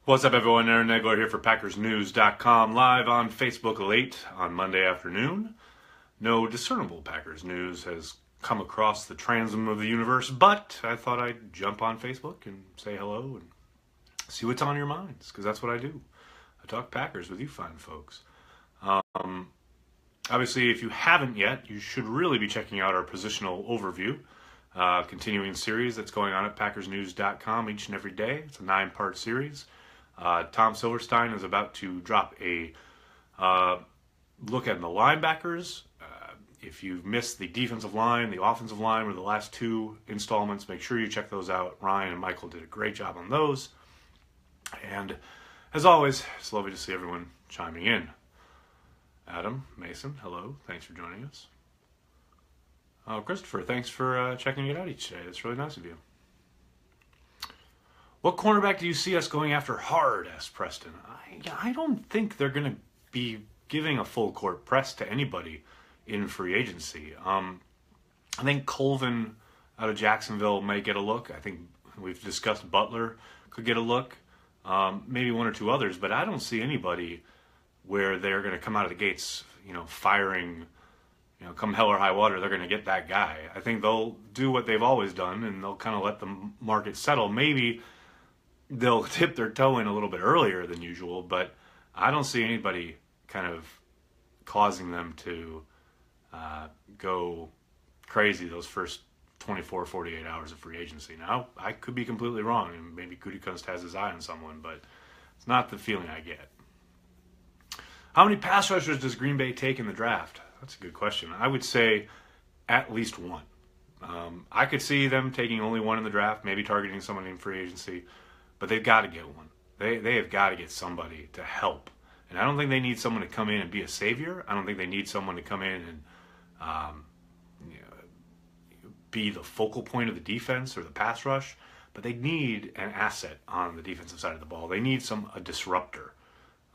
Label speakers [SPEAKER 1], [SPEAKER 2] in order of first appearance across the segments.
[SPEAKER 1] What's up, everyone? Aaron Nagler here for PackersNews.com, live on Facebook late on Monday afternoon. No discernible Packers news has come across the transom of the universe, but I thought I'd jump on Facebook and say hello and see what's on your minds, because that's what I do. I talk Packers with you fine folks. Obviously, if you haven't yet, you should really be checking out our positional overview, continuing series that's going on at PackersNews.com each and every day. It's a 9-part series. Tom Silverstein is about to drop a look at the linebackers. If you've missed the defensive line, the offensive line, or the last two installments, make sure you check those out. Ryan and Michael did a great job on those. And as always, it's lovely to see everyone chiming in. Adam, Mason, hello. Thanks for joining us. Christopher, thanks for checking it out each day. That's really nice of you. What cornerback do you see us going after hard, asked Preston. I don't think they're going to be giving a full court press to anybody in free agency. I think Colvin out of Jacksonville may get a look. I think we've discussed Butler could get a look. Maybe one or two others, but I don't see anybody where they're going to come out of the gates, firing, come hell or high water, they're going to get that guy. I think they'll do what they've always done, and they'll kind of let the market settle. Maybe they'll dip their toe in a little bit earlier than usual, but I don't see anybody kind of causing them to go crazy those first 24, 48 hours of free agency. Now, I could be completely wrong, and maybe Gutekunst has his eye on someone, but it's not the feeling I get. How many pass rushers does Green Bay take in the draft? That's a good question. I would say at least one. I could see them taking only one in the draft, maybe targeting someone in free agency, but they've got to get one. They have got to get somebody to help. And I don't think they need someone to come in and be a savior. I don't think they need someone to come in and be the focal point of the defense or the pass rush, but they need an asset on the defensive side of the ball. They need a disruptor.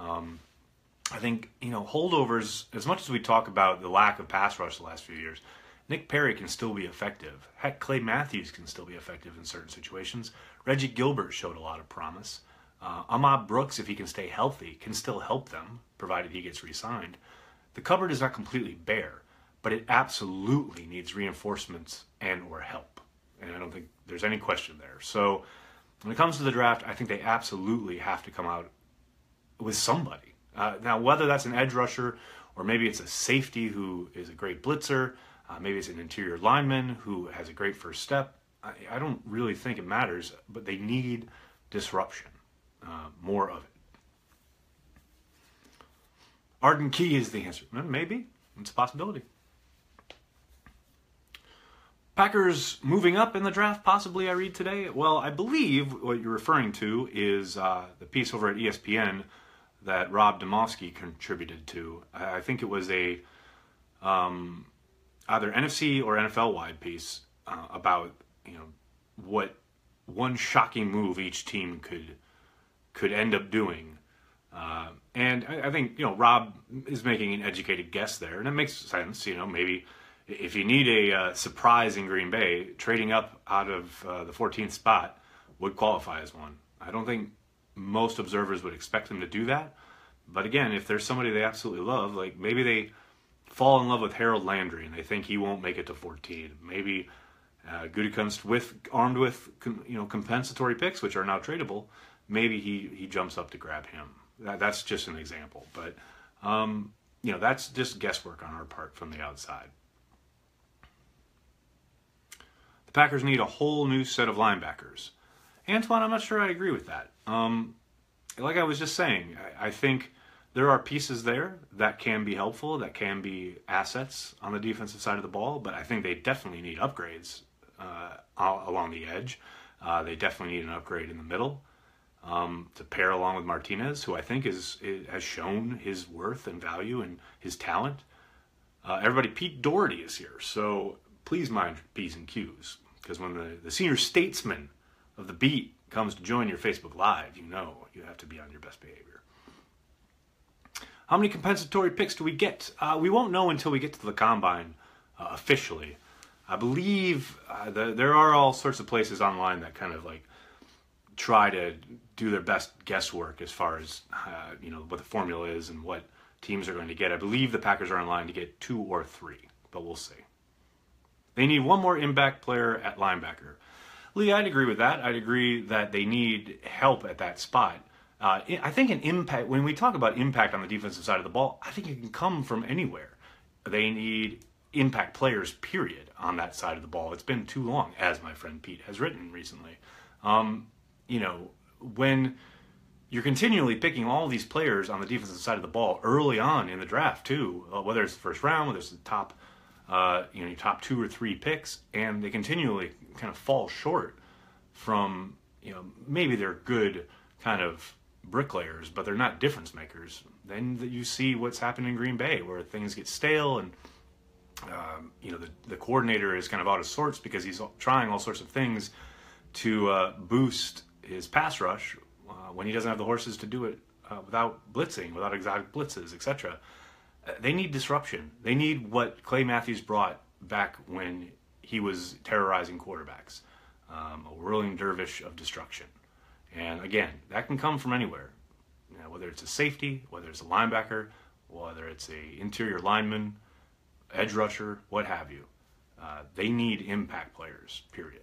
[SPEAKER 1] I think, holdovers, as much as we talk about the lack of pass rush the last few years, Nick Perry can still be effective. Heck, Clay Matthews can still be effective in certain situations. Reggie Gilbert showed a lot of promise. Ahmad Brooks, if he can stay healthy, can still help them, provided he gets re-signed. The cupboard is not completely bare, but it absolutely needs reinforcements and or help. And I don't think there's any question there. So when it comes to the draft, I think they absolutely have to come out with somebody. Now, whether that's an edge rusher or maybe it's a safety who is a great blitzer, maybe it's an interior lineman who has a great first step, I don't really think it matters, but they need disruption, more of it. Arden Key is the answer. Maybe. It's a possibility. Packers moving up in the draft, possibly, I read today. Well, I believe what you're referring to is the piece over at ESPN that Rob Demovsky contributed to. I think it was a either NFC or NFL-wide piece about what one shocking move each team could end up doing. And I think Rob is making an educated guess there, and it makes sense. Maybe if you need a surprise in Green Bay, trading up out of the 14th spot would qualify as one. I don't think most observers would expect them to do that. But again, if there's somebody they absolutely love, like maybe they fall in love with Harold Landry and they think he won't make it to 14. Maybe Gutekunst armed with compensatory picks, which are now tradable, maybe he jumps up to grab him. That's just an example. But that's just guesswork on our part from the outside. The Packers need a whole new set of linebackers. Antoine, I'm not sure I agree with that. Like I was just saying, I think there are pieces there that can be helpful, that can be assets on the defensive side of the ball, but I think they definitely need upgrades along the edge. They definitely need an upgrade in the middle to pair along with Martinez, who I think has shown his worth and value and his talent. Everybody, Pete Doherty is here, so please mind P's and Q's, because when the senior statesman of the beat comes to join your Facebook Live, you have to be on your best behavior. How many compensatory picks do we get? We won't know until we get to the combine officially. I believe there are all sorts of places online that kind of like try to do their best guesswork as far as what the formula is and what teams are going to get. I believe the Packers are in line to get 2 or 3, but we'll see. They need one more impact player at linebacker. Lee, I'd agree with that. I'd agree that they need help at that spot. I think an impact, when we talk about impact on the defensive side of the ball, I think it can come from anywhere. They need impact players, period, on that side of the ball. It's been too long, as my friend Pete has written recently. When you're continually picking all these players on the defensive side of the ball early on in the draft, too, whether it's the first round, whether it's the top, your top 2 or 3 picks, and they continually kind of fall short from, maybe they're good kind of bricklayers, but they're not difference makers. Then you see what's happened in Green Bay, where things get stale and the coordinator is kind of out of sorts because he's trying all sorts of things to boost his pass rush when he doesn't have the horses to do it without blitzing, without exotic blitzes, etc. They need disruption. They need what Clay Matthews brought back when he was terrorizing quarterbacks, a whirling dervish of destruction. And again, that can come from anywhere, whether it's a safety, whether it's a linebacker, whether it's a interior lineman, edge rusher, what have you. They need impact players, period.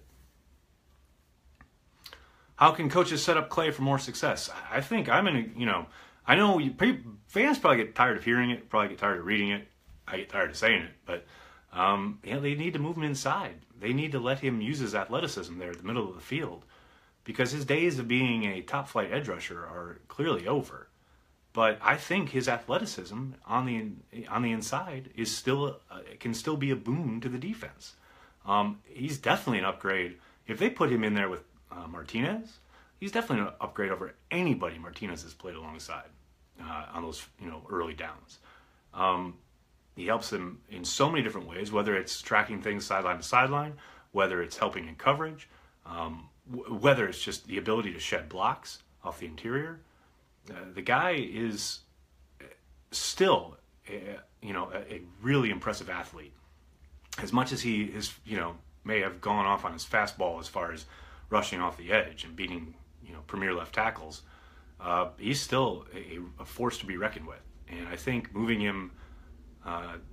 [SPEAKER 1] How can coaches set up Clay for more success? I think I know fans probably get tired of hearing it, probably get tired of reading it. I get tired of saying it, but they need to move him inside. They need to let him use his athleticism there at the middle of the field, because his days of being a top-flight edge rusher are clearly over. But I think his athleticism on the inside is can still be a boon to the defense. He's definitely an upgrade. If they put him in there with Martinez, he's definitely an upgrade over anybody Martinez has played alongside on those early downs. He helps them in so many different ways, whether it's tracking things sideline to sideline, whether it's helping in coverage, whether it's just the ability to shed blocks off the interior. The guy is still a really impressive athlete. As much as he is, may have gone off on his fastball as far as rushing off the edge and beating, premier left tackles, he's still a force to be reckoned with. And I think moving him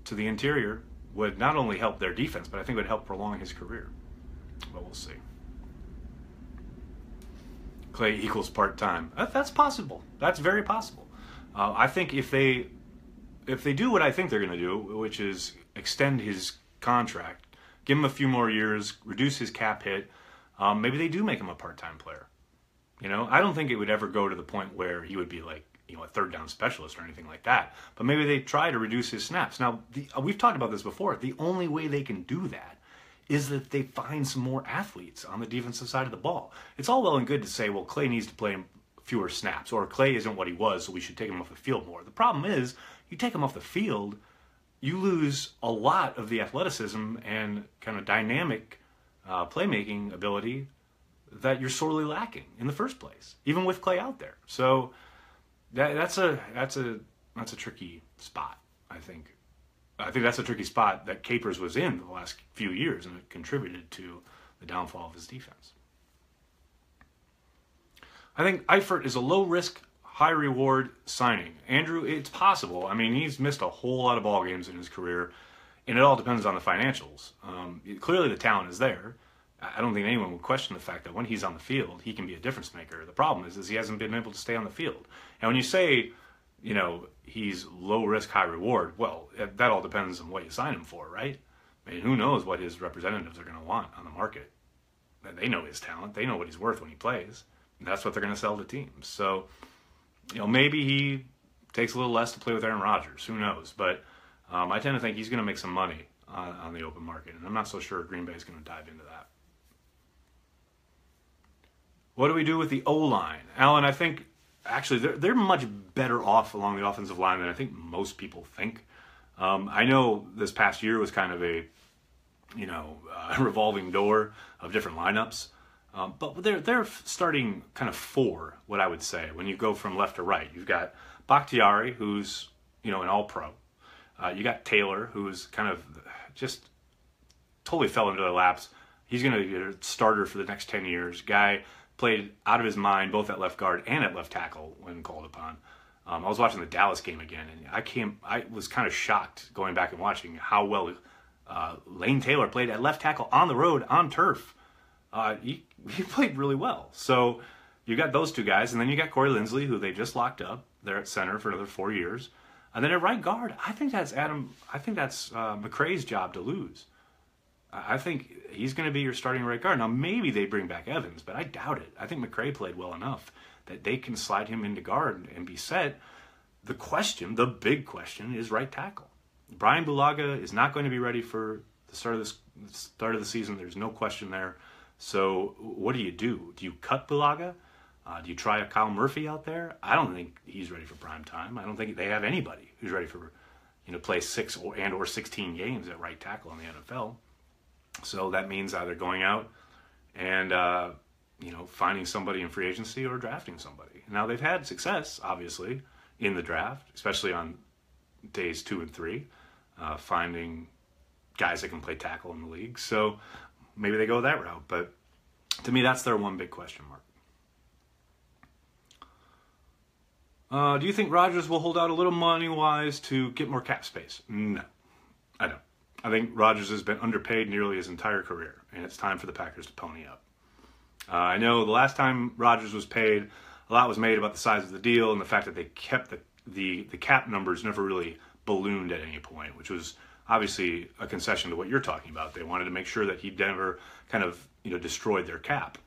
[SPEAKER 1] to the interior would not only help their defense, but I think would help prolong his career. But we'll see. Clay equals part-time. That's possible. That's very possible. I think if they do what I think they're going to do, which is extend his contract, give him a few more years, reduce his cap hit, maybe they do make him a part-time player. I don't think it would ever go to the point where he would be like, a third down specialist or anything like that. But maybe they try to reduce his snaps. Now, we've talked about this before. The only way they can do that is that they find some more athletes on the defensive side of the ball. It's all well and good to say, well, Clay needs to play fewer snaps, or Clay isn't what he was, so we should take him off the field more. The problem is, you take him off the field, you lose a lot of the athleticism and kind of dynamic playmaking ability that you're sorely lacking in the first place, even with Clay out there. So that's a tricky spot, I think. I think that's a tricky spot that Capers was in the last few years, and it contributed to the downfall of his defense. I think Eifert is a low-risk, high-reward signing. Andrew, it's possible. I mean, he's missed a whole lot of ball games in his career, and it all depends on the financials. Clearly the talent is there. I don't think anyone would question the fact that when he's on the field, he can be a difference maker. The problem is he hasn't been able to stay on the field. And when you say, he's low risk, high reward, well, that all depends on what you sign him for, right? I mean, who knows what his representatives are going to want on the market. They know his talent. They know what he's worth when he plays. And that's what they're going to sell to teams. So, maybe he takes a little less to play with Aaron Rodgers. Who knows? But I tend to think he's going to make some money on the open market. And I'm not so sure Green Bay is going to dive into that. What do we do with the O-line? Alan, I think, actually, they're much better off along the offensive line than I think most people think. I know this past year was kind of a revolving door of different lineups. But they're starting kind of 4, what I would say, when you go from left to right. You've got Bakhtiari, who's, an all-pro. You got Taylor, who's kind of just totally fell into their laps. He's going to be a starter for the next 10 years. Guy played out of his mind both at left guard and at left tackle when called upon. I was watching the Dallas game again, and I was kind of shocked going back and watching how well Lane Taylor played at left tackle on the road, on turf. He played really well. So you got those two guys, and then you got Corey Linsley, who they just locked up. They're at center for another 4 years. And then at right guard, I think that's McCray's job to lose. I think he's going to be your starting right guard. Now, maybe they bring back Evans, but I doubt it. I think McCray played well enough that they can slide him into guard and be set. The big question, is right tackle. Brian Bulaga is not going to be ready for the start of the season. There's no question there. So what do? Do you cut Bulaga? Do you try a Kyle Murphy out there? I don't think he's ready for prime time. I don't think they have anybody who's ready for, play 6 or 16 games at right tackle in the NFL. So that means either going out and finding somebody in free agency or drafting somebody. Now they've had success, obviously, in the draft, especially on days 2 and 3, finding guys that can play tackle in the league. So maybe they go that route. But to me, that's their one big question mark. Do you think Rodgers will hold out a little money-wise to get more cap space? No, I don't. I think Rodgers has been underpaid nearly his entire career, and it's time for the Packers to pony up. I know the last time Rodgers was paid, a lot was made about the size of the deal and the fact that they kept the cap numbers never really ballooned at any point, which was obviously a concession to what you're talking about. They wanted to make sure that he never kind of destroyed their cap.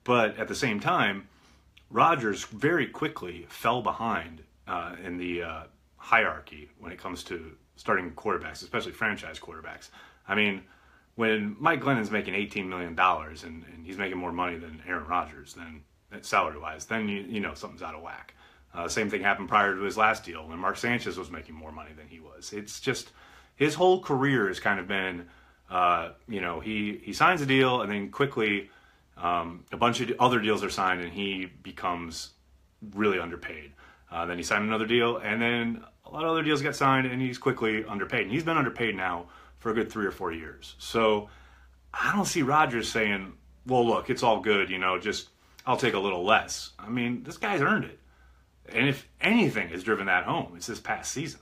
[SPEAKER 1] But at the same time, Rodgers very quickly fell behind in the hierarchy when it comes to starting quarterbacks, especially franchise quarterbacks. I mean, when Mike Glennon's making $18 million and he's making more money than Aaron Rodgers, then salary-wise, then you know something's out of whack. Same thing happened prior to his last deal when Mark Sanchez was making more money than he was. It's just his whole career has kind of been, he signs a deal and then quickly a bunch of other deals are signed and he becomes really underpaid. Then he signed another deal and then a lot of other deals get signed and he's quickly underpaid. And he's been underpaid now for a good 3 or 4 years. So I don't see Rodgers saying, well, look, it's all good, just I'll take a little less. I mean, this guy's earned it. And if anything has driven that home, it's this past season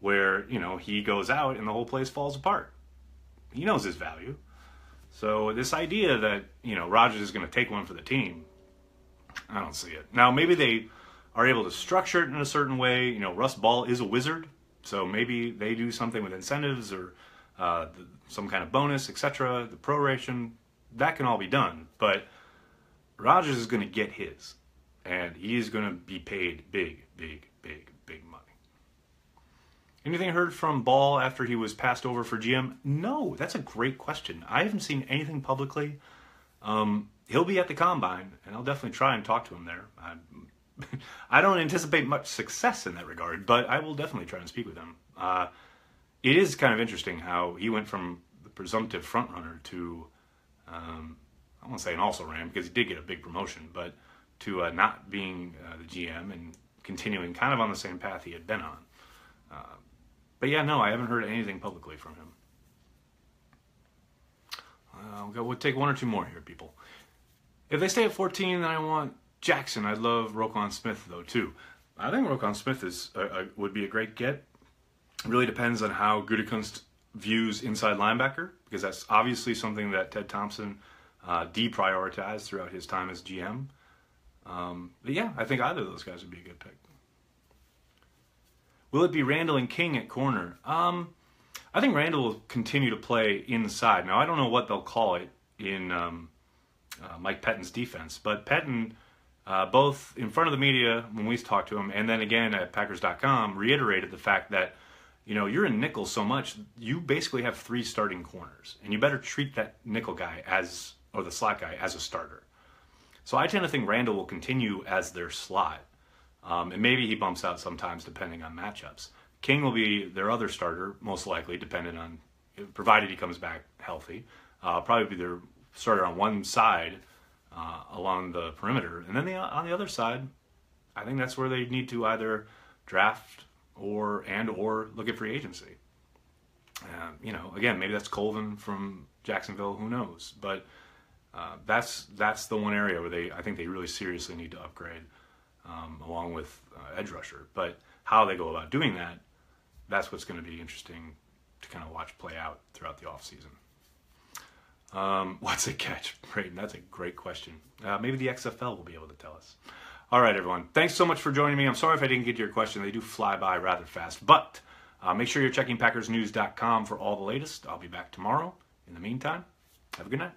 [SPEAKER 1] where, he goes out and the whole place falls apart. He knows his value. So this idea that, Rodgers is going to take one for the team, I don't see it. Now, maybe they are able to structure it in a certain way. Russ Ball is a wizard, so maybe they do something with incentives or some kind of bonus, etc. The proration, that can all be done. But Rodgers is going to get his, and he's going to be paid big, big, big, big money. Anything heard from Ball after he was passed over for GM? No, that's a great question. I haven't seen anything publicly. He'll be at the Combine, and I'll definitely try and talk to him there. I don't anticipate much success in that regard, but I will definitely try and speak with him. It is kind of interesting how he went from the presumptive frontrunner to, I won't say an also-ran because he did get a big promotion, but to not being the GM and continuing kind of on the same path he had been on. But yeah, no, I haven't heard anything publicly from him. We'll take 1 or 2 more here, people. If they stay at 14, then I want Jackson. I'd love Roquan Smith, though, too. I think Roquan Smith would be a great get. It really depends on how Gutekunst views inside linebacker, because that's obviously something that Ted Thompson deprioritized throughout his time as GM. But yeah, I think either of those guys would be a good pick. Will it be Randall and King at corner? I think Randall will continue to play inside. Now, I don't know what they'll call it in Mike Pettine's defense, but Pettine, both in front of the media when we talked to him, and then again at Packers.com, reiterated the fact that, you're in nickel so much, you basically have 3 starting corners, and you better treat that nickel guy or the slot guy as a starter. So I tend to think Randall will continue as their slot. And maybe he bumps out sometimes depending on matchups. King will be their other starter, most likely, provided he comes back healthy. Probably be their starter on one side along the perimeter. And then on the other side, I think that's where they need to either draft or look at free agency. Again, maybe that's Colvin from Jacksonville, who knows. But That's the one area where I think they really seriously need to upgrade, along with edge rusher. But how they go about doing that, that's what's going to be interesting to kind of watch play out throughout the offseason. What's a catch, Brayden? That's a great question. Maybe the XFL will be able to tell us. All right, everyone. Thanks so much for joining me. I'm sorry if I didn't get to your question. They do fly by rather fast. But make sure you're checking PackersNews.com for all the latest. I'll be back tomorrow. In the meantime, have a good night.